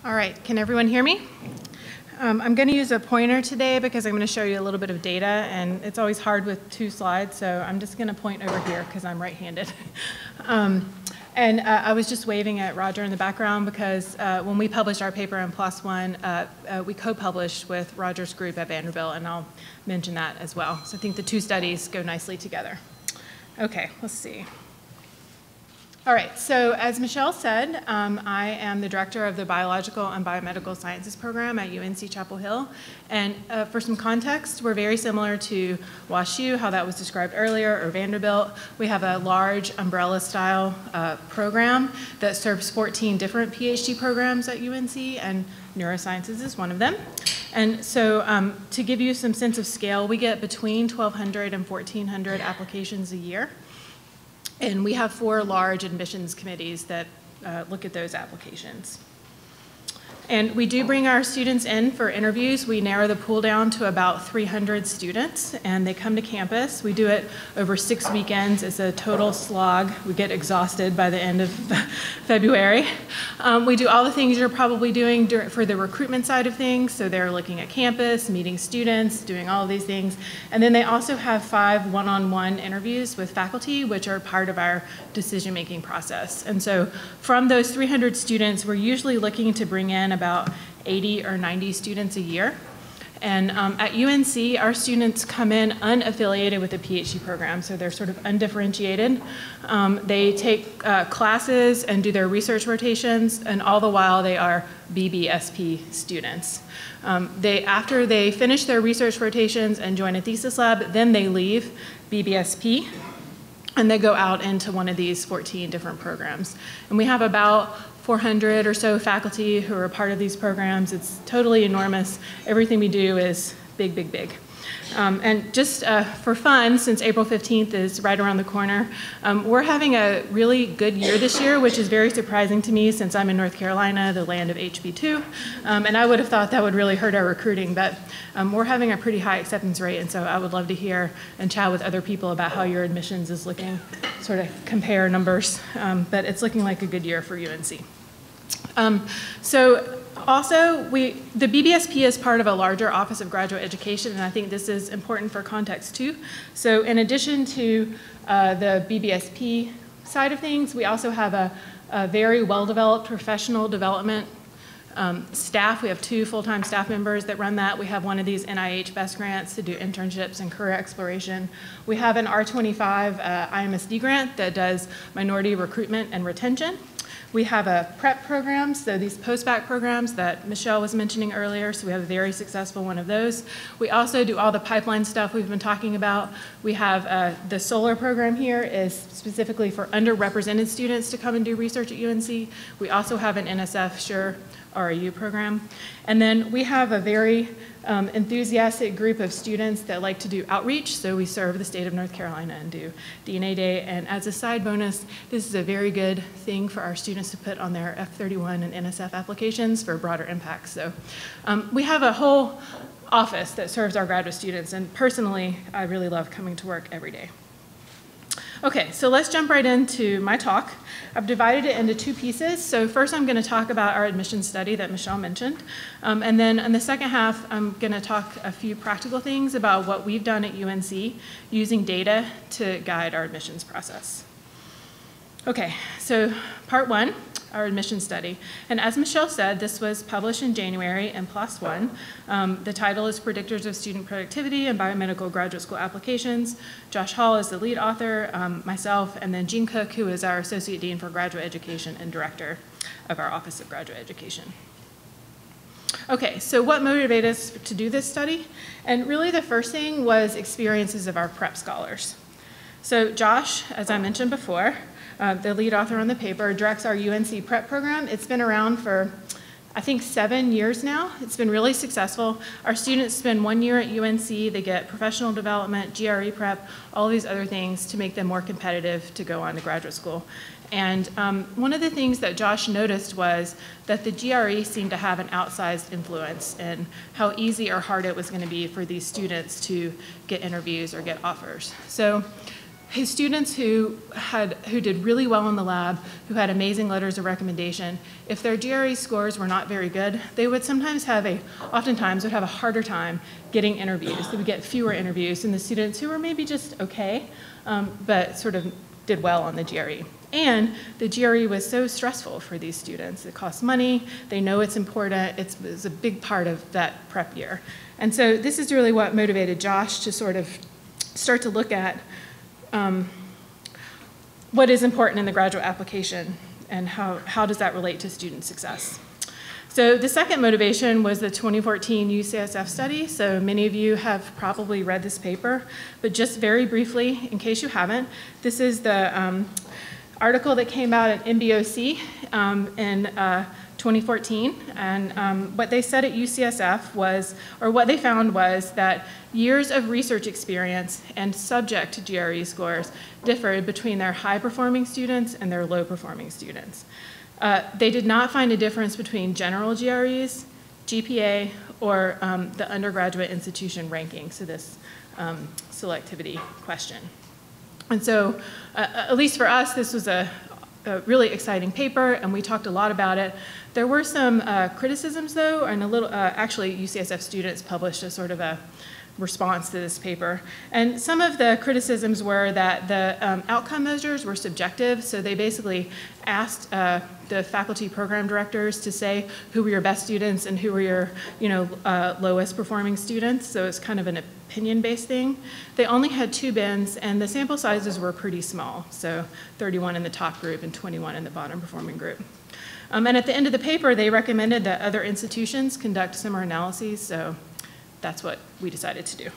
All right, can everyone hear me? I'm going to use a pointer today because I'm going to show you a little bit of data, and it's always hard with two slides, so I'm just going to point over here because I'm right-handed. I was just waving at Roger in the background because when we published our paper in PLOS One, we co-published with Roger's group at Vanderbilt, and I'll mention that as well. So I think the two studies go nicely together. Okay, let's see. All right, so as Michelle said, I am the director of the Biological and Biomedical Sciences program at UNC Chapel Hill. And for some context, we're very similar to WashU, how that was described earlier, or Vanderbilt. We have a large umbrella-style program that serves 14 different PhD programs at UNC, and neurosciences is one of them. And so to give you some sense of scale, we get between 1,200 and 1,400 applications a year. And we have 4 large admissions committees that look at those applications. And we do bring our students in for interviews. We narrow the pool down to about 300 students, and they come to campus. We do it over 6 weekends. It's a total slog. We get exhausted by the end of February. We do all the things you're probably doing for the recruitment side of things. So they're looking at campus, meeting students, doing all of these things. And then they also have 5 one-on-one interviews with faculty, which are part of our decision-making process. And so from those 300 students, we're usually looking to bring in about 80 or 90 students a year. And at UNC, our students come in unaffiliated with the PhD program, so they're sort of undifferentiated. They take classes and do their research rotations, and all the while they are BBSP students. After they finish their research rotations and join a thesis lab, then they leave BBSP, and they go out into one of these 14 different programs. And we have about 400 or so faculty who are a part of these programs. It's totally enormous. Everything we do is big, big, big. And just for fun, since April 15th is right around the corner, we're having a really good year this year, which is very surprising to me since I'm in North Carolina, the land of HB2. And I would have thought that would really hurt our recruiting, but we're having a pretty high acceptance rate, and so I would love to hear and chat with other people about how your admissions is looking, sort of compare numbers. But it's looking like a good year for UNC. Also, the BBSP is part of a larger Office of Graduate Education, and I think this is important for context too. So in addition to the BBSP side of things, we also have a very well-developed professional development staff. We have 2 full-time staff members that run that. We have one of these NIH BEST grants to do internships and career exploration. We have an R25 IMSD grant that does minority recruitment and retention. We have a prep program, so these post-bac programs that Michelle was mentioning earlier, so we have a very successful one of those. We also do all the pipeline stuff we've been talking about. We have the solar program here is specifically for underrepresented students to come and do research at UNC. We also have an NSF SURE RAU program. And then we have a very enthusiastic group of students that like to do outreach, so we serve the state of North Carolina and do DNA Day. And as a side bonus, this is a very good thing for our students to put on their F31 and NSF applications for broader impact. So we have a whole office that serves our graduate students, and personally, I really love coming to work every day. Okay, so let's jump right into my talk. I've divided it into 2 pieces. So first I'm going to talk about our admissions study that Michelle mentioned. And then in the second half, I'm going to talk a few practical things about what we've done at UNC using data to guide our admissions process. Okay, so part 1, our admissions study. And as Michelle said, this was published in January in PLOS One. The title is Predictors of Student Productivity in Biomedical Graduate School Applications. Josh Hall is the lead author, myself, and then Jean Cook, who is our Associate Dean for Graduate Education and Director of our Office of Graduate Education. Okay, so what motivated us to do this study? And really the first thing was experiences of our prep scholars. So Josh, as I mentioned before, the lead author on the paper, directs our UNC prep program. It's been around for, I think, 7 years now. It's been really successful. Our students spend 1 year at UNC. They get professional development, GRE prep, all these other things to make them more competitive to go on to graduate school. And one of the things that Josh noticed was that the GRE seemed to have an outsized influence in how easy or hard it was going to be for these students to get interviews or get offers. So students who did really well in the lab, who had amazing letters of recommendation, if their GRE scores were not very good, they would oftentimes would have a harder time getting interviews. They would get fewer interviews than the students who were maybe just okay, but sort of did well on the GRE. And the GRE was so stressful for these students. It costs money, they know it's important, it's a big part of that prep year. And so this is really what motivated Josh to sort of start to look at what is important in the graduate application and how does that relate to student success. So the second motivation was the 2014 UCSF study. So many of you have probably read this paper, but just very briefly, in case you haven't, this is the article that came out at MBOC in 2014, and what they said at UCSF was, or what they found was that years of research experience and subject to GRE scores differed between their high-performing students and their low-performing students. They did not find a difference between general GREs, GPA, or the undergraduate institution ranking, so this selectivity question. And so, at least for us, this was a really exciting paper, and we talked a lot about it. There were some criticisms, though, and actually, UCSF students published a sort of a response to this paper. And some of the criticisms were that the outcome measures were subjective, so they basically asked the faculty program directors to say who were your best students and who were your lowest performing students, so it's kind of an opinion-based thing. They only had 2 bins, and the sample sizes were pretty small, so 31 in the top group and 21 in the bottom performing group. And at the end of the paper, they recommended that other institutions conduct similar analyses, so that's what we decided to do.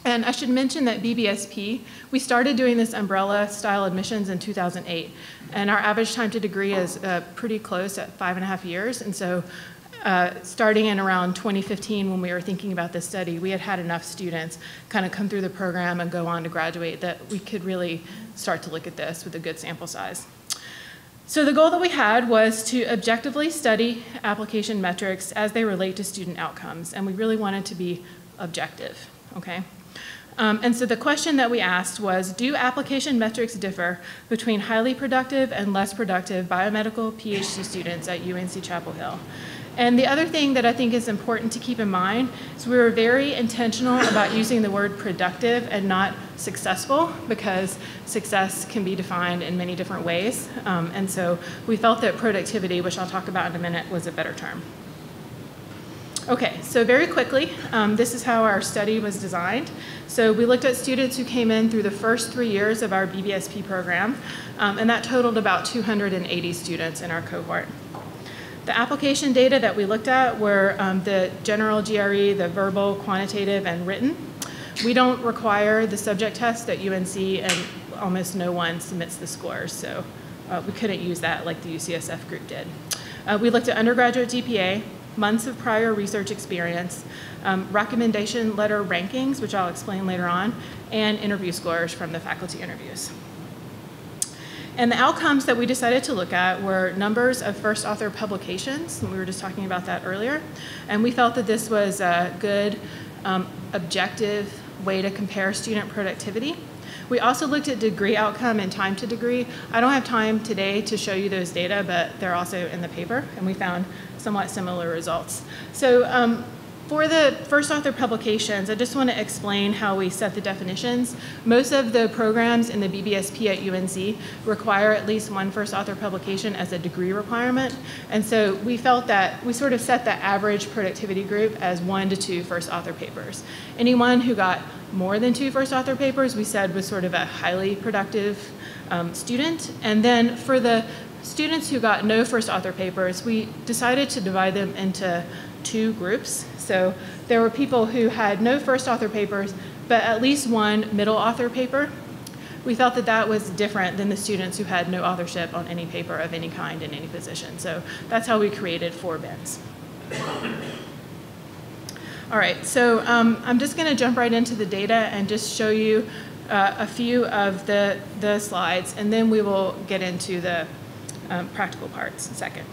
And I should mention that BBSP, we started doing this umbrella style admissions in 2008, and our average time to degree is pretty close at 5.5 years, and so starting in around 2015 when we were thinking about this study, we had enough students kind of come through the program and go on to graduate that we could really start to look at this with a good sample size. So the goal that we had was to objectively study application metrics as they relate to student outcomes, and we really wanted to be objective, okay? And so the question that we asked was, do application metrics differ between highly productive and less productive biomedical PhD students at UNC Chapel Hill? And the other thing that I think is important to keep in mind is we were very intentional about using the word productive and not successful, because success can be defined in many different ways. And so we felt that productivity, which I'll talk about in a minute, was a better term. Okay, so very quickly, this is how our study was designed. So we looked at students who came in through the first 3 years of our BBSP program, and that totaled about 280 students in our cohort. The application data that we looked at were the general GRE, the verbal, quantitative, and written. We don't require the subject test at UNC, and almost no one submits the scores, so we couldn't use that like the UCSF group did. We looked at undergraduate GPA, months of prior research experience, recommendation letter rankings, which I'll explain later on, and interview scores from the faculty interviews. And the outcomes that we decided to look at were numbers of first author publications, and we were just talking about that earlier, and we felt that this was a good, objective way to compare student productivity. We also looked at degree outcome and time to degree. I don't have time today to show you those data, but they're also in the paper, and we found somewhat similar results. So for the first author publications, I just want to explain how we set the definitions. Most of the programs in the BBSP at UNC require at least 1 first author publication as a degree requirement. And so we felt that we sort of set the average productivity group as 1 to 2 first author papers. Anyone who got more than 2 first author papers, we said was sort of a highly productive student. And then for the students who got no first author papers, we decided to divide them into 2 groups. So there were people who had no first author papers, but at least 1 middle author paper. We felt that that was different than the students who had no authorship on any paper of any kind in any position. So that's how we created 4 bins. All right, so I'm just going to jump right into the data and just show you a few of the slides, and then we will get into the practical parts in a second.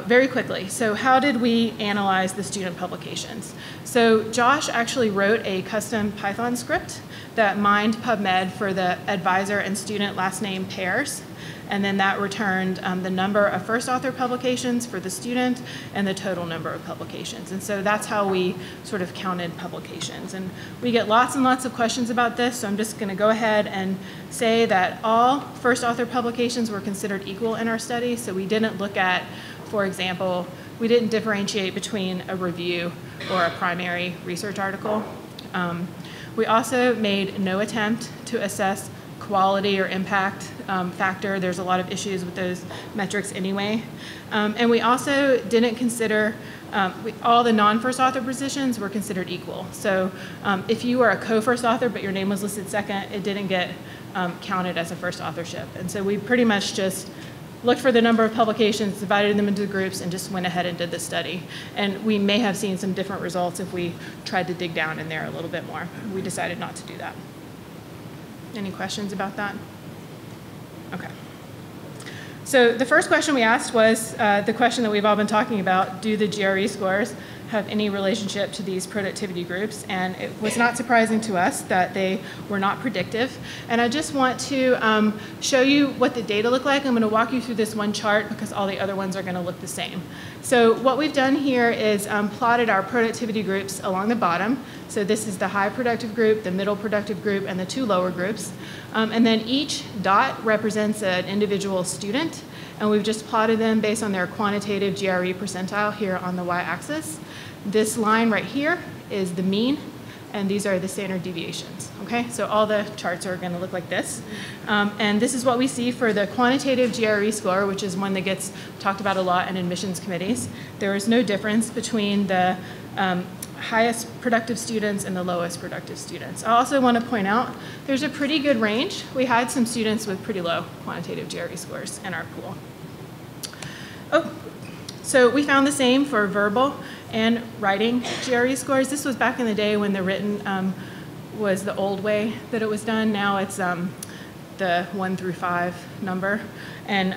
Very quickly, so how did we analyze the student publications? So Josh actually wrote a custom Python script that mined PubMed for the advisor and student last name pairs, and then that returned the number of first author publications for the student and the total number of publications. And so that's how we sort of counted publications. And we get lots and lots of questions about this, so I'm just going to go ahead and say that all first author publications were considered equal in our study. So we didn't look at, for example, we didn't differentiate between a review or a primary research article. We also made no attempt to assess quality or impact factor. There's a lot of issues with those metrics anyway. And we also didn't consider, all the non-first author positions were considered equal. So if you were a co-first author but your name was listed second, it didn't get counted as a first authorship. And so we pretty much just looked for the number of publications, divided them into groups, and just went ahead and did the study. And we may have seen some different results if we tried to dig down in there a little bit more. We decided not to do that. Any questions about that? Okay. So the first question we asked was the question that we've all been talking about: do the GRE scores have any relationship to these productivity groups? And it was not surprising to us that they were not predictive. And I just want to show you what the data look like. I'm going to walk you through this one chart because all the other ones are going to look the same. So what we've done here is plotted our productivity groups along the bottom. So this is the high productive group, the middle productive group, and the two lower groups. And then each dot represents an individual student. And we've just plotted them based on their quantitative GRE percentile here on the y-axis. This line right here is the mean, and these are the standard deviations, okay? So all the charts are gonna look like this. And this is what we see for the quantitative GRE score, which is one that gets talked about a lot in admissions committees. There is no difference between the highest productive students and the lowest productive students. I also want to point out there's a pretty good range. We had some students with pretty low quantitative GRE scores in our pool. Oh, so we found the same for verbal and writing GRE scores. This was back in the day when the written was the old way that it was done. Now it's the 1 through 5 number. And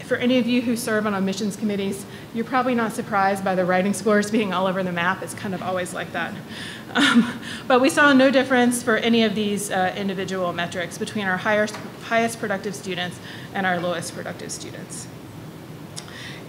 for any of you who serve on admissions committees, you're probably not surprised by the writing scores being all over the map. It's kind of always like that. But we saw no difference for any of these individual metrics between our highest productive students and our lowest productive students.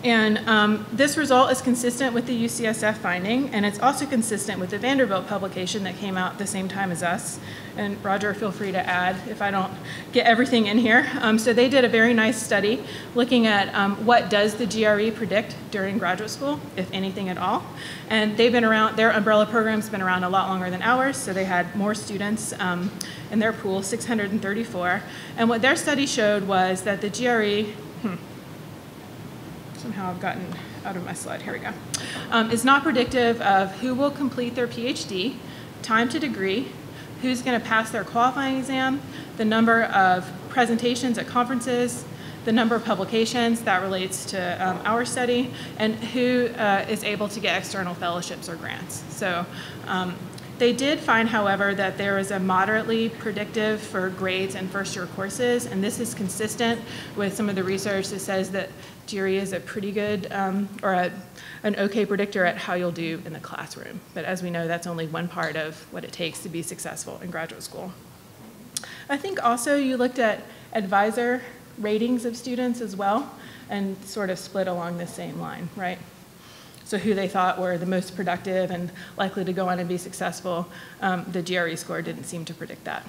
And this result is consistent with the UCSF finding, and it's also consistent with the Vanderbilt publication that came out the same time as us. And Roger, feel free to add if I don't get everything in here. So they did a very nice study looking at what does the GRE predict during graduate school, if anything at all. And they've been around, their umbrella program's been around a lot longer than ours, so they had more students in their pool, 634. And what their study showed was that the GRE, somehow I've gotten out of my slide, here we go, is not predictive of who will complete their PhD, time to degree, who's going to pass their qualifying exam, the number of presentations at conferences, the number of publications that relates to our study, and who is able to get external fellowships or grants. So they did find, however, that there is a moderately predictive for grades and first-year courses, and this is consistent with some of the research that says that GRE is a pretty good or an okay predictor at how you'll do in the classroom. But as we know, that's only one part of what it takes to be successful in graduate school. I think also you looked at advisor ratings of students as well and sort of split along the same line, right? So who they thought were the most productive and likely to go on and be successful, the GRE score didn't seem to predict that.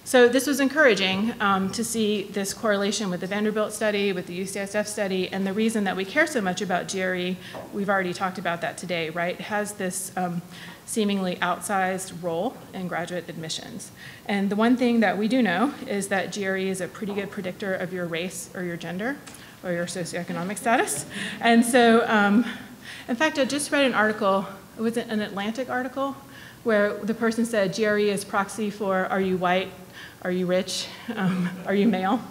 So this was encouraging to see this correlation with the Vanderbilt study, with the UCSF study, and the reason that we care so much about GRE, we've already talked about that today, right? It has this seemingly outsized role in graduate admissions. And the one thing that we do know is that GRE is a pretty good predictor of your race or your gender or your socioeconomic status. And so, in fact, I just read an article, it was an Atlantic article, where the person said GRE is proxy for are you white, are you rich, are you male?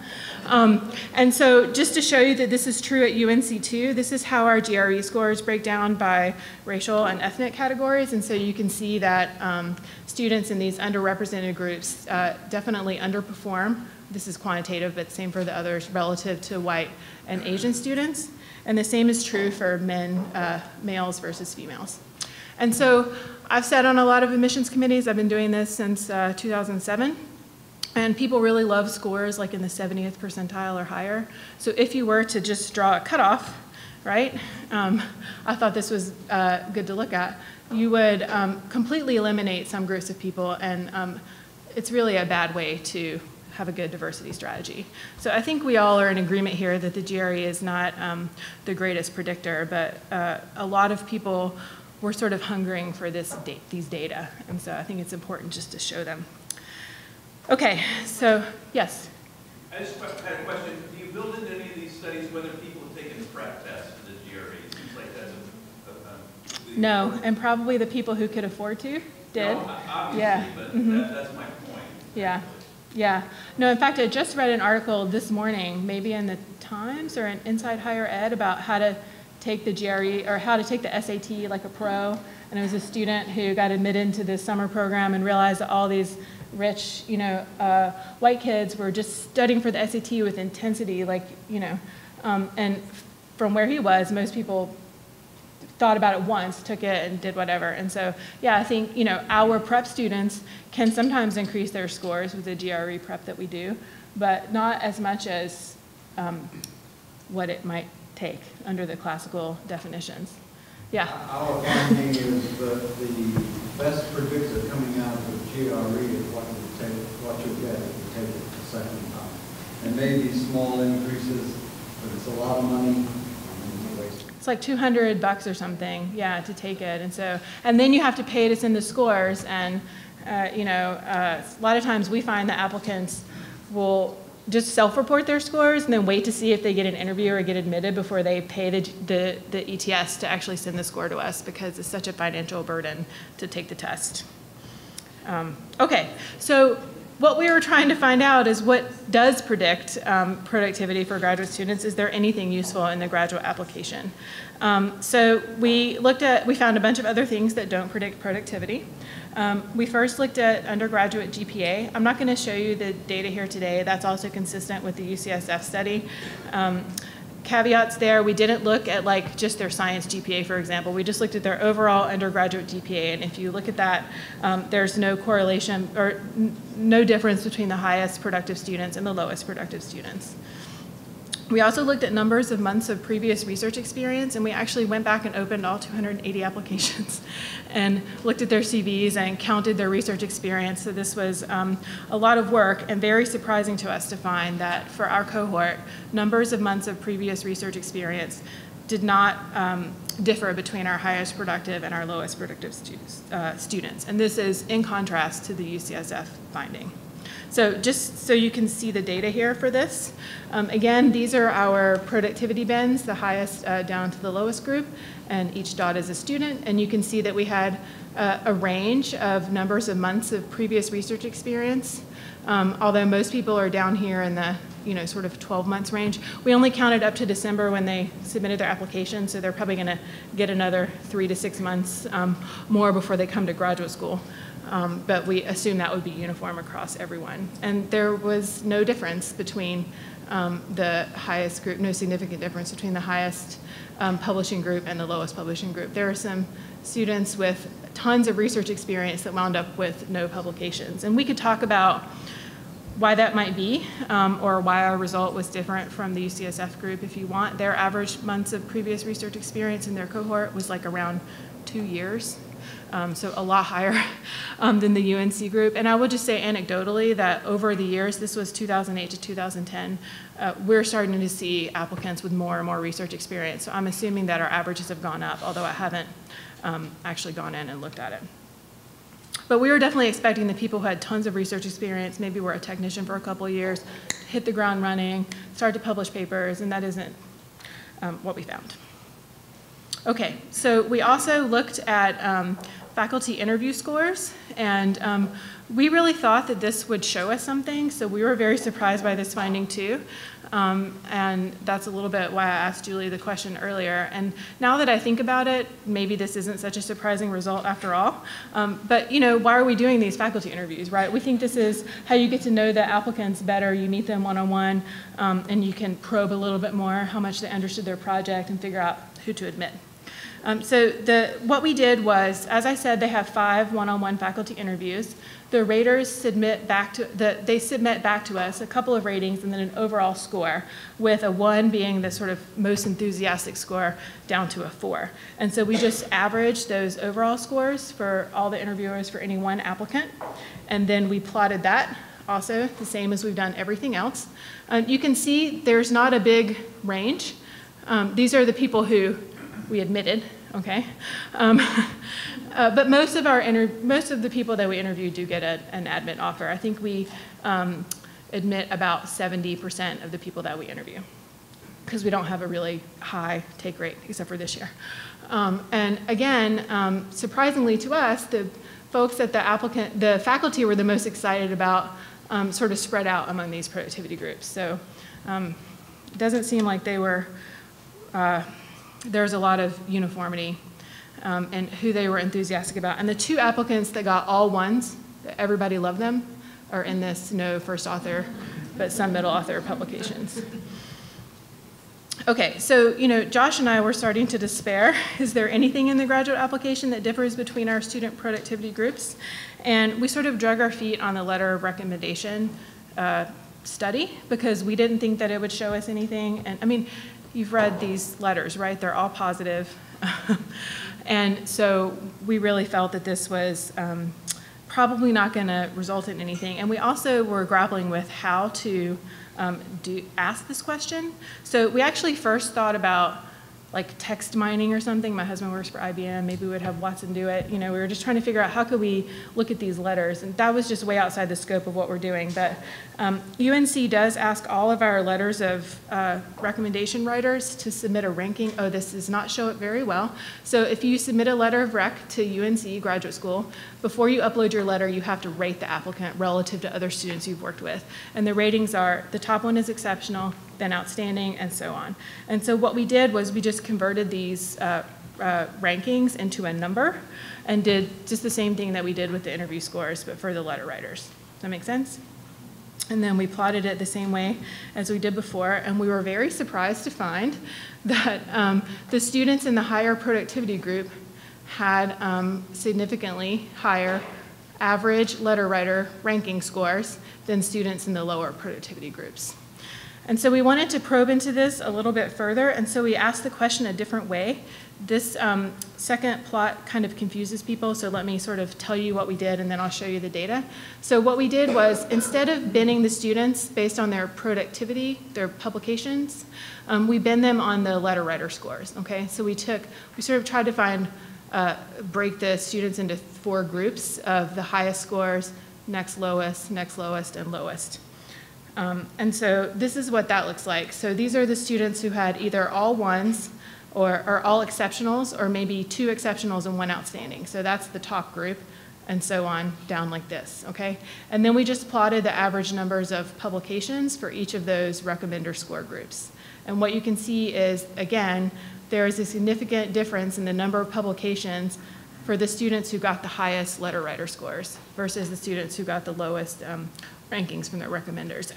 And so just to show you that this is true at UNC too, this is how our GRE scores break down by racial and ethnic categories. And so you can see that students in these underrepresented groups definitely underperform this is quantitative, but same for the others, relative to white and Asian students. And the same is true for males versus females. And so I've sat on a lot of admissions committees. I've been doing this since 2007. And people really love scores like in the 70th percentile or higher. So if you were to just draw a cutoff, right, I thought this was good to look at, you would completely eliminate some groups of people, and it's really a bad way to have a good diversity strategy. So I think we all are in agreement here that the GRE is not the greatest predictor, but a lot of people were sort of hungering for these data, and so I think it's important just to show them. Okay, so yes? I just had a question. Do you build into any of these studies whether people have taken the prep test for the GRE? It seems like that's no, and probably the people who could afford to did. No, obviously, yeah. But that's my point. Yeah. Yeah. No, in fact, I just read an article this morning, maybe in the Times or in Inside Higher Ed, about how to take the GRE or how to take the SAT like a pro. And it was a student who got admitted into this summer program and realized that all these rich, white kids were just studying for the SAT with intensity, like, and from where he was, most people thought about it once, took it, and did whatever. And so, yeah, I think, our prep students can sometimes increase their scores with the GRE prep that we do, but not as much as what it might take under the classical definitions. Yeah? Our finding is that the best predictor coming out of the GRE is what you get if you take it the second time. And maybe small increases, but it's a lot of money. It's like $200 or something, yeah, to take it. And so, and then you have to pay to send the scores. And a lot of times we find that applicants will just self-report their scores and then wait to see if they get an interview or get admitted before they pay the ETS to actually send the score to us, because it's such a financial burden to take the test. Okay, so what we were trying to find out is what does predict productivity for graduate students. Is there anything useful in the graduate application? So we found a bunch of other things that don't predict productivity. We first looked at undergraduate GPA. I'm not going to show you the data here today. That's also consistent with the UCSF study. Caveats there, we didn't look at like just their science GPA, for example. We just looked at their overall undergraduate GPA, and if you look at that, there's no correlation or no difference between the highest productive students and the lowest productive students. We also looked at numbers of months of previous research experience, and we actually went back and opened all 280 applications and looked at their CVs and counted their research experience. So this was a lot of work, and very surprising to us to find that for our cohort, numbers of months of previous research experience did not differ between our highest productive and our lowest productive students. And this is in contrast to the UCSF finding. So just so you can see the data here for this, again, these are our productivity bins, the highest down to the lowest group, and each dot is a student. And you can see that we had a range of numbers of months of previous research experience, although most people are down here in the sort of 12 months range. We only counted up to December when they submitted their application, so they're probably going to get another 3 to 6 months more before they come to graduate school. But we assume that would be uniform across everyone. And there was no difference between the highest group, no significant difference between the highest publishing group and the lowest publishing group. There are some students with tons of research experience that wound up with no publications. And we could talk about why that might be, or why our result was different from the UCSF group if you want. Their average months of previous research experience in their cohort was like around 2 years. So a lot higher than the UNC group. And I will just say anecdotally that over the years, this was 2008 to 2010, we're starting to see applicants with more and more research experience. So I'm assuming that our averages have gone up, although I haven't actually gone in and looked at it. But we were definitely expecting the people who had tons of research experience, maybe were a technician for a couple of years, hit the ground running, start to publish papers, and that isn't what we found. Okay, so we also looked at faculty interview scores, and we really thought that this would show us something, so we were very surprised by this finding too. And that's a little bit why I asked Julie the question earlier. And now that I think about it, maybe this isn't such a surprising result after all. But you know, why are we doing these faculty interviews, right? We think this is how you get to know the applicants better. You meet them one-on-one, and you can probe a little bit more how much they understood their project and figure out who to admit. So what we did was, as I said, they have 5 one-on-one faculty interviews. The raters submit back to us a couple of ratings and then an overall score, with a 1 being the sort of most enthusiastic score down to a 4. And so we just averaged those overall scores for all the interviewers for any one applicant, and then we plotted that also the same as we've done everything else. You can see there's not a big range. These are the people who we admitted, okay? But most of the people that we interview do get an admit offer. I think we admit about 70% of the people that we interview, because we don't have a really high take rate, except for this year. And again, surprisingly to us, the folks that the faculty were the most excited about sort of spread out among these productivity groups. So it doesn't seem like they were, there's a lot of uniformity and who they were enthusiastic about. And the 2 applicants that got all 1s, that everybody loved them, are in this no first author, but some middle author publications. Okay, so you know, Josh and I were starting to despair. Is there anything in the graduate application that differs between our student productivity groups? And we sort of drug our feet on the letter of recommendation study, because we didn't think that it would show us anything. And I mean, you've read these letters, right? They're all positive. And so we really felt that this was probably not going to result in anything. And we also were grappling with how to ask this question. So we actually first thought about like text mining or something. My husband works for IBM. Maybe we would have Watson do it. You know, we were just trying to figure out how could we look at these letters. And that was just way outside the scope of what we're doing. But UNC does ask all of our letters of recommendation writers to submit a ranking. Oh, this does not show it very well. So if you submit a letter of rec to UNC Graduate School, before you upload your letter, you have to rate the applicant relative to other students you've worked with. And the ratings are, the top one is exceptional, then outstanding, and so on. And so what we did was we just converted these rankings into a number and did just the same thing that we did with the interview scores, but for the letter writers. Does that make sense? And then we plotted it the same way as we did before, and we were very surprised to find that the students in the higher productivity group had significantly higher average letter writer ranking scores than students in the lower productivity groups. And so we wanted to probe into this a little bit further, and so we asked the question a different way. This second plot kind of confuses people, so let me sort of tell you what we did, and then I'll show you the data. So what we did was, instead of binning the students based on their productivity, their publications, we bin them on the letter writer scores, okay? So we sort of tried to break the students into 4 groups of the highest scores, next lowest, and lowest. And so this is what that looks like. So these are the students who had either all 1s or all exceptionals, or maybe 2 exceptionals and 1 outstanding. So that's the top group, and so on down like this, okay? And then we just plotted the average numbers of publications for each of those recommender score groups. And what you can see is, again, there is a significant difference in the number of publications for the students who got the highest letter writer scores versus the students who got the lowest rankings from their recommenders.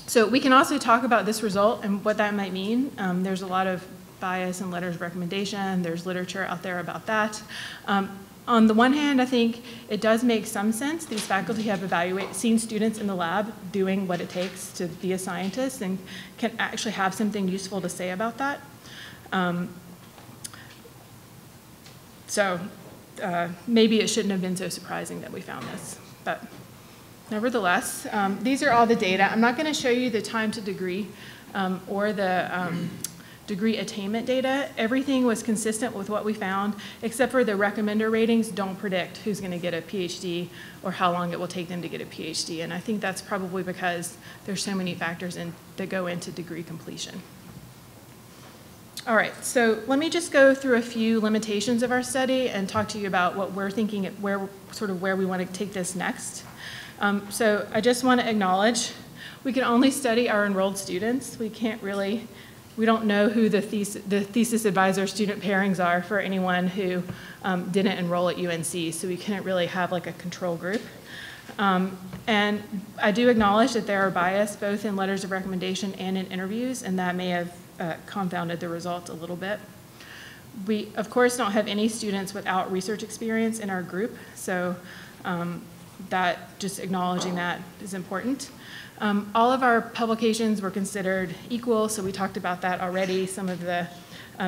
So we can also talk about this result and what that might mean. There's a lot of bias in letters of recommendation. There's literature out there about that. On the one hand, I think it does make some sense. These faculty have seen students in the lab doing what it takes to be a scientist and can actually have something useful to say about that. So maybe it shouldn't have been so surprising that we found this, but nevertheless, these are all the data. I'm not going to show you the time to degree or the degree attainment data. Everything was consistent with what we found, except for the recommender ratings don't predict who's going to get a PhD or how long it will take them to get a PhD. And I think that's probably because there's so many factors that go into degree completion. All right, so let me just go through a few limitations of our study and talk to you about what we're thinking, where we want to take this next. So I just want to acknowledge we can only study our enrolled students. We don't know who the thesis advisor student pairings are for anyone who didn't enroll at UNC, so we couldn't really have like a control group. And I do acknowledge that there are bias both in letters of recommendation and in interviews, and that may have confounded the results a little bit. We, of course, don't have any students without research experience in our group, so that just acknowledging that is important. All of our publications were considered equal, so we talked about that already, some of the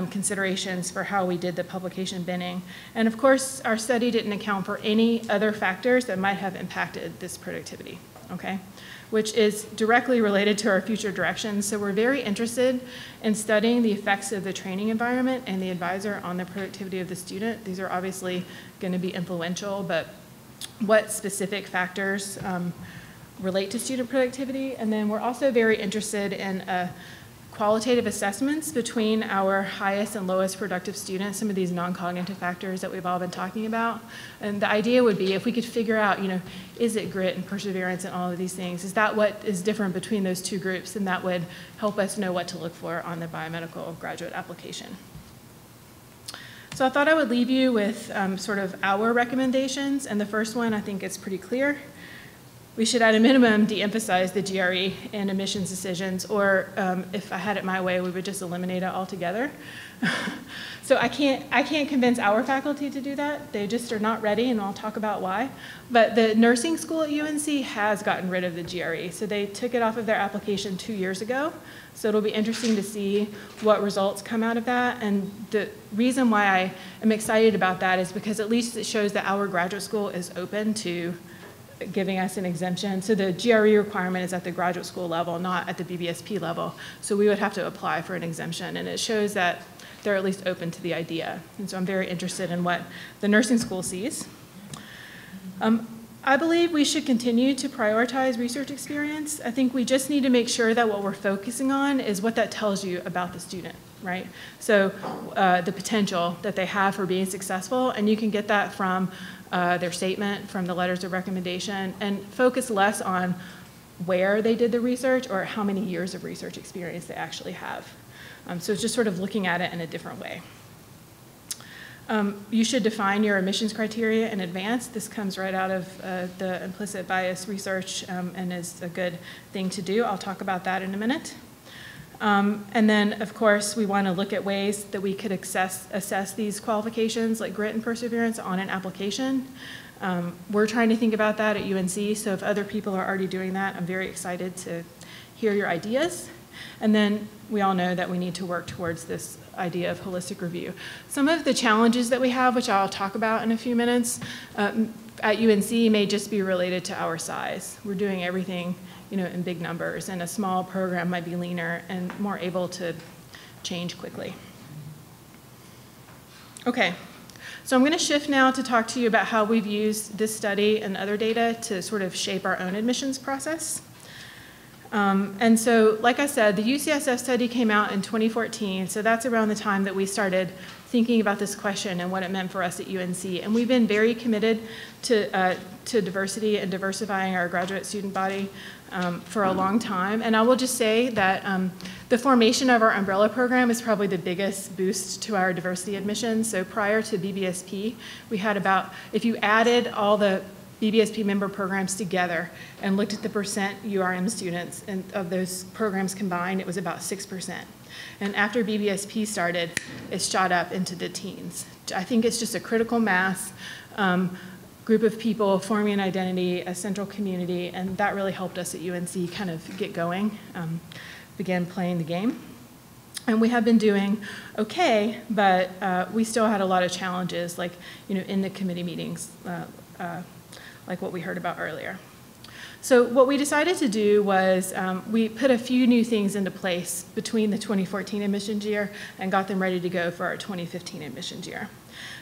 considerations for how we did the publication binning. And of course, our study didn't account for any other factors that might have impacted this productivity, okay? Which is directly related to our future directions. So we're very interested in studying the effects of the training environment and the advisor on the productivity of the student. These are obviously going to be influential, but what specific factors relate to student productivity? And then we're also very interested in qualitative assessments between our highest and lowest productive students, some of these non-cognitive factors that we've all been talking about. And the idea would be if we could figure out, is it grit and perseverance and all of these things? Is that what is different between those two groups? And that would help us know what to look for on the biomedical graduate application. So I thought I would leave you with sort of our recommendations. And the first one, I think, is pretty clear. We should, at a minimum, de-emphasize the GRE in admissions decisions, or if I had it my way, we would just eliminate it altogether. So I can't convince our faculty to do that. They just are not ready, and I'll talk about why. But the nursing school at UNC has gotten rid of the GRE. So they took it off of their application 2 years ago. So it'll be interesting to see what results come out of that. And the reason why I am excited about that is because at least it shows that our graduate school is open to giving us an exemption. So the GRE requirement is at the graduate school level, not at the BBSP level. So we would have to apply for an exemption, and it shows that they're at least open to the idea. And so I'm very interested in what the nursing school sees. I believe we should continue to prioritize research experience. I think we just need to make sure that what we're focusing on is what that tells you about the student, right? So the potential that they have for being successful, and you can get that from their statement, from the letters of recommendation, and focus less on where they did the research or how many years of research experience they actually have. So it's just sort of looking at it in a different way. You should define your admissions criteria in advance. This comes right out of the implicit bias research and is a good thing to do. I'll talk about that in a minute. And then, of course, we want to look at ways that we could assess these qualifications, like grit and perseverance, on an application. We're trying to think about that at UNC, so if other people are already doing that, I'm very excited to hear your ideas. And then we all know that we need to work towards this idea of holistic review. Some of the challenges that we have, which I'll talk about in a few minutes, at UNC may just be related to our size. We're doing everything in big numbers, and a small program might be leaner and more able to change quickly. Okay, so I'm going to shift now to talk to you about how we've used this study and other data to sort of shape our own admissions process. And so, like I said, the UCSF study came out in 2014, so that's around the time that we started thinking about this question and what it meant for us at UNC. And we've been very committed to diversity and diversifying our graduate student body for a long time. And I will just say that the formation of our umbrella program is probably the biggest boost to our diversity admissions. So prior to BBSP, we had about, if you added all the BBSP member programs together and looked at the percent URM students and of those programs combined, it was about 6%. And after BBSP started, it shot up into the teens. I think it's just a critical mass group of people forming an identity, a central community, and that really helped us at UNC kind of get going, begin playing the game. And we have been doing okay, but we still had a lot of challenges, like in the committee meetings, like what we heard about earlier. So what we decided to do was we put a few new things into place between the 2014 admissions year and got them ready to go for our 2015 admissions year.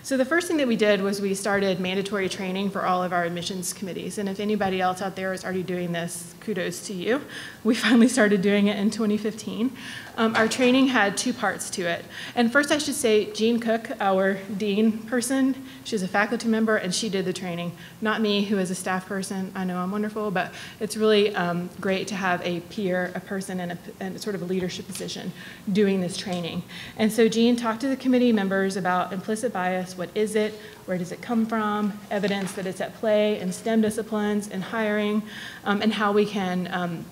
So the first thing that we did was we started mandatory training for all of our admissions committees. And if anybody else out there is already doing this, kudos to you. We finally started doing it in 2015. Our training had two parts to it. And first I should say Jean Cook, our dean person, she's a faculty member and she did the training. Not me, who is a staff person. I know I'm wonderful, but it's really great to have a peer, a person in sort of a leadership position doing this training. And so Jean talked to the committee members about implicit bias. What is it? Where does it come from? Evidence that it's at play in STEM disciplines and hiring, and how we can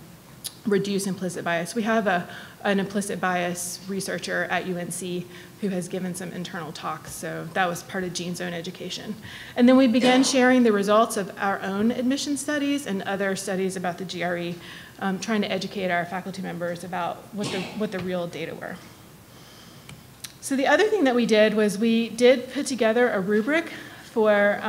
reduce implicit bias. We have an implicit bias researcher at UNC who has given some internal talks, so that was part of Jean's own education. And then we began sharing the results of our own admission studies and other studies about the GRE, trying to educate our faculty members about what the real data were. So the other thing that we did was we did put together a rubric for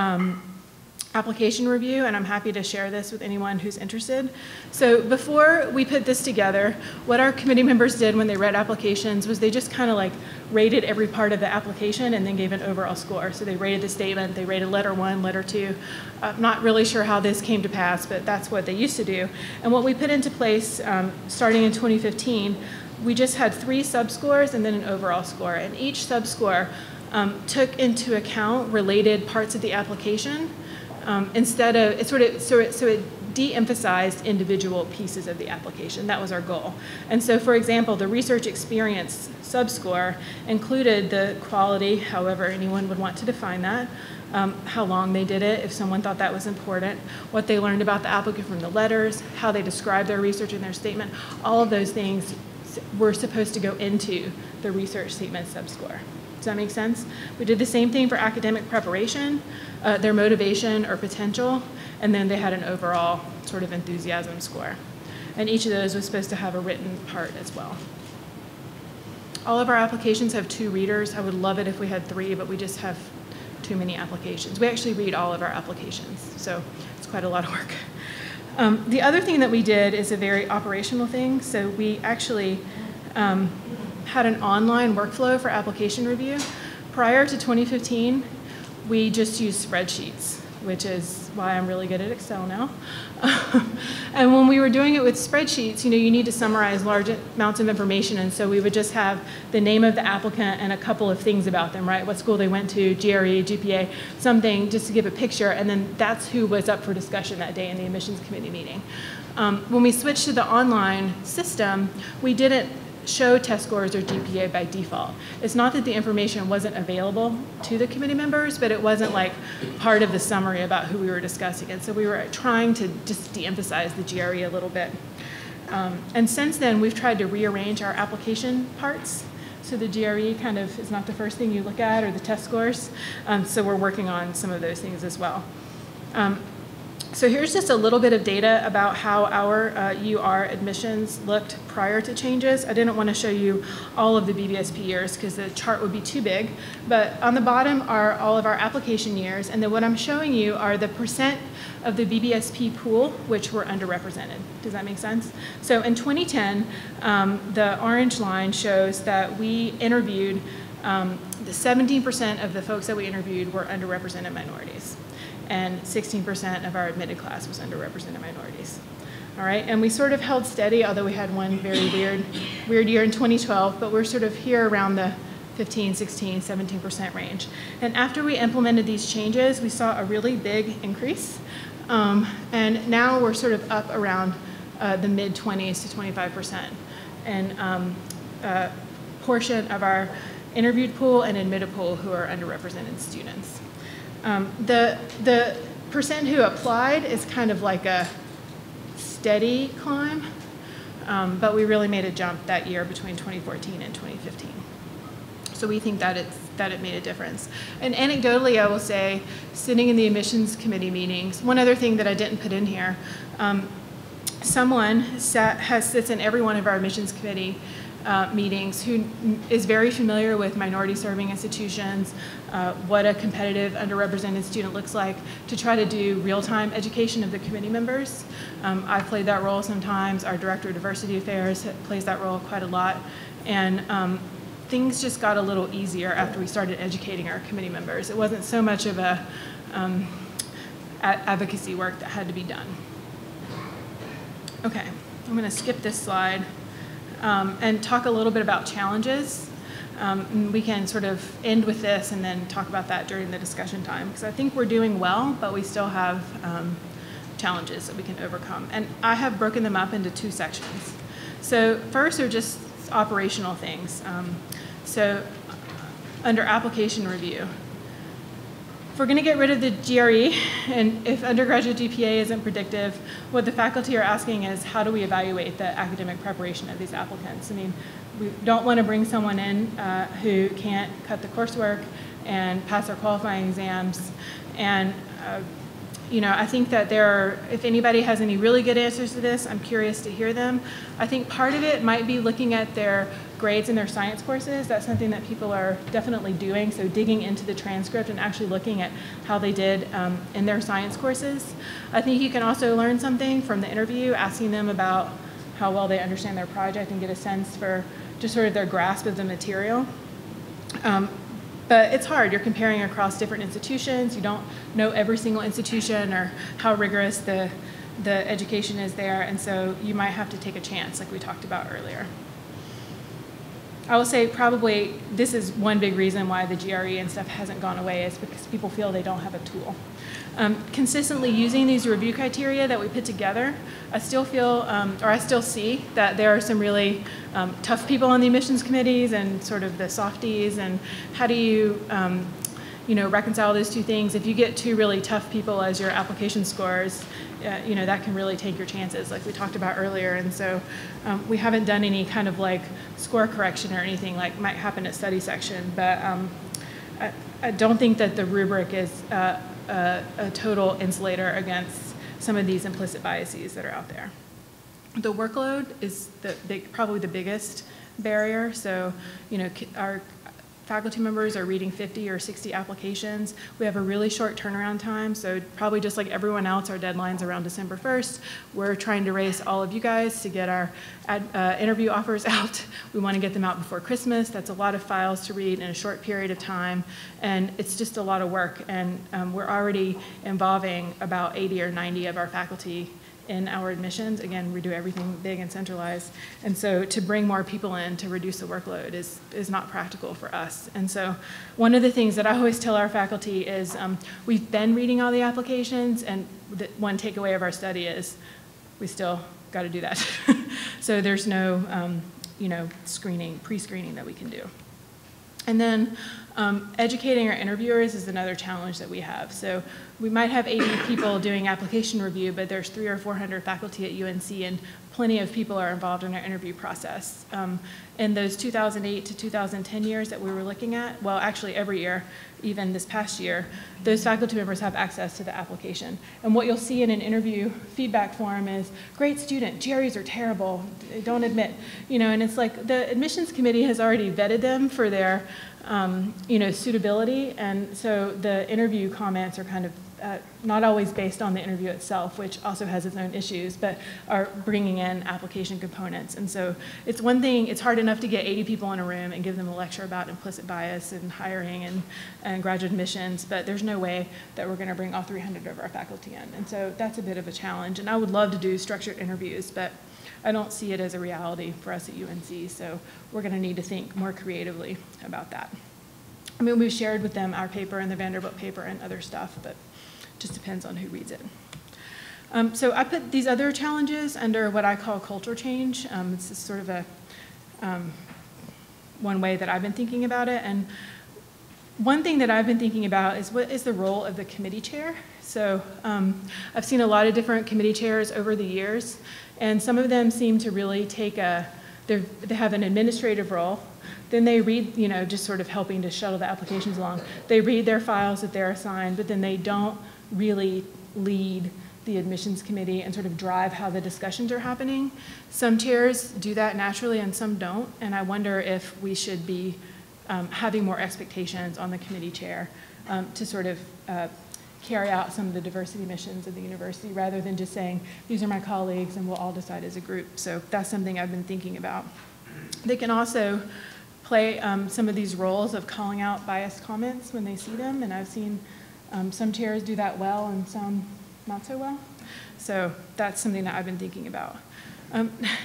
application review, and I'm happy to share this with anyone who's interested. So before we put this together, what our committee members did when they read applications was they just kind of like rated every part of the application and then gave an overall score. So they rated the statement, they rated letter 1, letter 2. I'm not really sure how this came to pass, but that's what they used to do. And what we put into place starting in 2015, we just had 3 subscores and then an overall score. And each subscore took into account related parts of the application. Instead of, so it de-emphasized individual pieces of the application. That was our goal. And so, for example, the research experience subscore included the quality, however anyone would want to define that, how long they did it, if someone thought that was important, what they learned about the applicant from the letters, how they described their research in their statement. All of those things were supposed to go into the research statement subscore. Does that make sense? We did the same thing for academic preparation, their motivation or potential, and then they had an overall sort of enthusiasm score. And each of those was supposed to have a written part as well. All of our applications have 2 readers. I would love it if we had 3, but we just have too many applications. We actually read all of our applications, so it's quite a lot of work. The other thing that we did is a very operational thing. So we actually had an online workflow for application review. Prior to 2015, we just used spreadsheets, which is why I'm really good at Excel now. And when we were doing it with spreadsheets, you need to summarize large amounts of information, and so we would just have the name of the applicant and a couple of things about them, right? What school they went to, GRE, GPA, something just to give a picture, and then that's who was up for discussion that day in the admissions committee meeting. When we switched to the online system, we didn't show test scores or GPA by default. It's not that the information wasn't available to the committee members, but it wasn't like part of the summary about who we were discussing. And so we were trying to just de-emphasize the GRE a little bit. And since then, we've tried to rearrange our application parts. So the GRE kind of is not the first thing you look at, or the test scores. So we're working on some of those things as well. So here's just a little bit of data about how our UR admissions looked prior to changes. I didn't want to show you all of the BBSP years because the chart would be too big, but on the bottom are all of our application years, and then what I'm showing you are the percent of the BBSP pool which were underrepresented. Does that make sense? So in 2010, the orange line shows that we interviewed, the 17% of the folks that we interviewed were underrepresented minorities, and 16% of our admitted class was underrepresented minorities. All right, and we sort of held steady, although we had one very weird year in 2012, but we're sort of here around the 15, 16, 17% range. And after we implemented these changes, we saw a really big increase. And now we're sort of up around the mid-20s to 25%. And portion of our interviewed pool and admitted pool who are underrepresented students. The percent who applied is kind of like a steady climb, but we really made a jump that year between 2014 and 2015. So we think that it made a difference. And anecdotally, I will say, sitting in the admissions committee meetings, one other thing that I didn't put in here, someone sits in every one of our admissions committee meetings who is very familiar with minority serving institutions, what a competitive underrepresented student looks like, to try to do real-time education of the committee members. I've played that role sometimes. Our Director of Diversity Affairs plays that role quite a lot. And things just got a little easier after we started educating our committee members. It wasn't so much of a advocacy work that had to be done. Okay, I'm going to skip this slide and talk a little bit about challenges. We can sort of end with this and then talk about that during the discussion time, because I think we're doing well, but we still have challenges that we can overcome. And I have broken them up into two sections. So first are just operational things. So under application review, if we're going to get rid of the GRE, and if undergraduate GPA isn't predictive, what the faculty are asking is, how do we evaluate the academic preparation of these applicants? I mean, we don't want to bring someone in who can't cut the coursework and pass their qualifying exams. And you know, I think that if anybody has any really good answers to this, I'm curious to hear them. I think part of it might be looking at their grades in their science courses. That's something that people are definitely doing, so digging into the transcript and actually looking at how they did in their science courses. I think you can also learn something from the interview, asking them about how well they understand their project and get a sense for just sort of their grasp of the material. But it's hard. You're comparing across different institutions. You don't know every single institution or how rigorous the education is there, and so you might have to take a chance, like we talked about earlier. I will say probably this is one big reason why the GRE and stuff hasn't gone away, is because people feel they don't have a tool. Consistently using these review criteria that we put together, I still feel, or I still see that there are some really tough people on the admissions committees and sort of the softies, and how do you, you know, reconcile those two things? If you get two really tough people as your application scores, you know, that can really take your chances, like we talked about earlier. And so we haven't done any kind of like score correction or anything like might happen at study section, but I don't think that the rubric is a total insulator against some of these implicit biases that are out there. The workload is probably the biggest barrier. So, you know, our faculty members are reading 50 or 60 applications. We have a really short turnaround time, so probably just like everyone else, our deadline's around December 1st. We're trying to race all of you guys to get our interview offers out. We want to get them out before Christmas. That's a lot of files to read in a short period of time, and it's just a lot of work. And we're already involving about 80 or 90 of our faculty in our admissions. Again, we do everything big and centralized. And so to bring more people in to reduce the workload is not practical for us. And so one of the things that I always tell our faculty is we've been reading all the applications, and the one takeaway of our study is we still got to do that. So there's no you know, pre-screening that we can do. And then educating our interviewers is another challenge that we have. So we might have 80 people doing application review, but there's 300 or 400 faculty at UNC, and plenty of people are involved in our interview process. In those 2008 to 2010 years that we were looking at, well, actually every year, even this past year, those faculty members have access to the application. And what you'll see in an interview feedback form is, great student, GREs are terrible, don't admit. You know, and it's like the admissions committee has already vetted them for their you know, suitability, and so the interview comments are kind of not always based on the interview itself, which also has its own issues, but are bringing in application components. And so it's one thing, it's hard enough to get 80 people in a room and give them a lecture about implicit bias and hiring and graduate admissions, but there's no way that we're going to bring all 300 of our faculty in. And so that's a bit of a challenge. And I would love to do structured interviews, but I don't see it as a reality for us at UNC, so we're going to need to think more creatively about that. I mean, we've shared with them our paper and the Vanderbilt paper and other stuff, but it just depends on who reads it. So I put these other challenges under what I call culture change. It's just sort of a one way that I've been thinking about it. And one thing that I've been thinking about is, what is the role of the committee chair? So I've seen a lot of different committee chairs over the years, and some of them seem to really take they have an administrative role. Then they read, you know, just sort of helping to shuttle the applications along. They read their files that they're assigned, but then they don't really lead the admissions committee and sort of drive how the discussions are happening. Some chairs do that naturally and some don't, and I wonder if we should be having more expectations on the committee chair to sort of carry out some of the diversity missions of the university, rather than just saying, these are my colleagues and we'll all decide as a group. So that's something I've been thinking about. They can also play some of these roles of calling out biased comments when they see them, and I've seen some chairs do that well and some not so well. So that's something that I've been thinking about.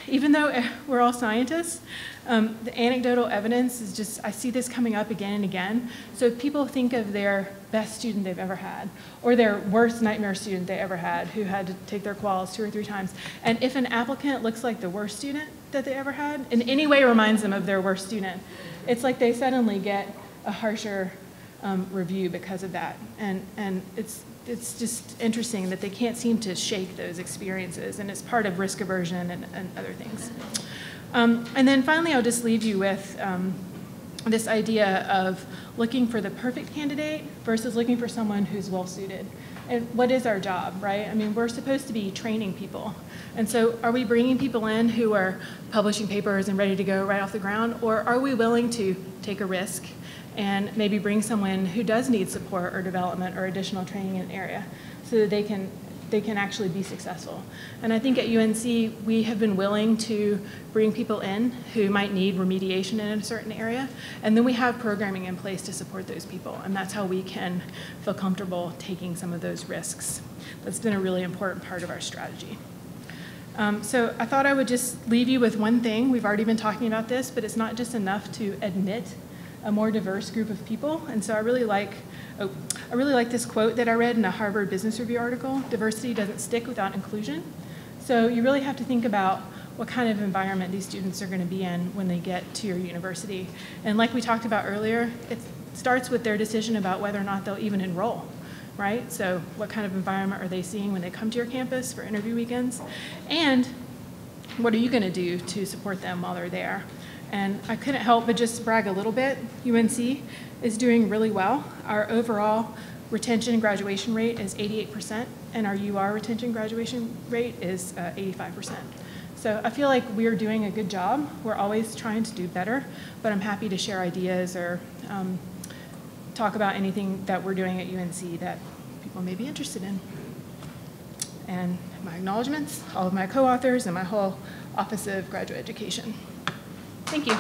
Even though we're all scientists, the anecdotal evidence is just, I see this coming up again and again. So if people think of their best student they've ever had, or their worst nightmare student they ever had, who had to take their quals 2 or 3 times, and if an applicant looks like the worst student that they ever had, in any way reminds them of their worst student, it's like they suddenly get a harsher review because of that. And it's just interesting that they can't seem to shake those experiences, and it's part of risk aversion and other things. And then finally, I'll just leave you with this idea of looking for the perfect candidate versus looking for someone who's well-suited. And what is our job, right? I mean, we're supposed to be training people. And so are we bringing people in who are publishing papers and ready to go right off the ground, or are we willing to take a risk and maybe bring someone who does need support or development or additional training in an area so that they can actually be successful? And I think at UNC, we have been willing to bring people in who might need remediation in a certain area, and then we have programming in place to support those people, and that's how we can feel comfortable taking some of those risks. That's been a really important part of our strategy. So I thought I would just leave you with one thing. We've already been talking about this, but it's not just enough to admit a more diverse group of people. And so I really like this quote that I read in a Harvard Business Review article: diversity doesn't stick without inclusion. So you really have to think about what kind of environment these students are going to be in when they get to your university. And like we talked about earlier, it starts with their decision about whether or not they'll even enroll, right? So what kind of environment are they seeing when they come to your campus for interview weekends? And what are you going to do to support them while they're there? And I couldn't help but just brag a little bit. UNC is doing really well. Our overall retention and graduation rate is 88%, and our UR retention graduation rate is 85%. So I feel like we're doing a good job. We're always trying to do better, but I'm happy to share ideas or talk about anything that we're doing at UNC that people may be interested in. And my acknowledgements, all of my co-authors, and my whole Office of Graduate Education. Thank you.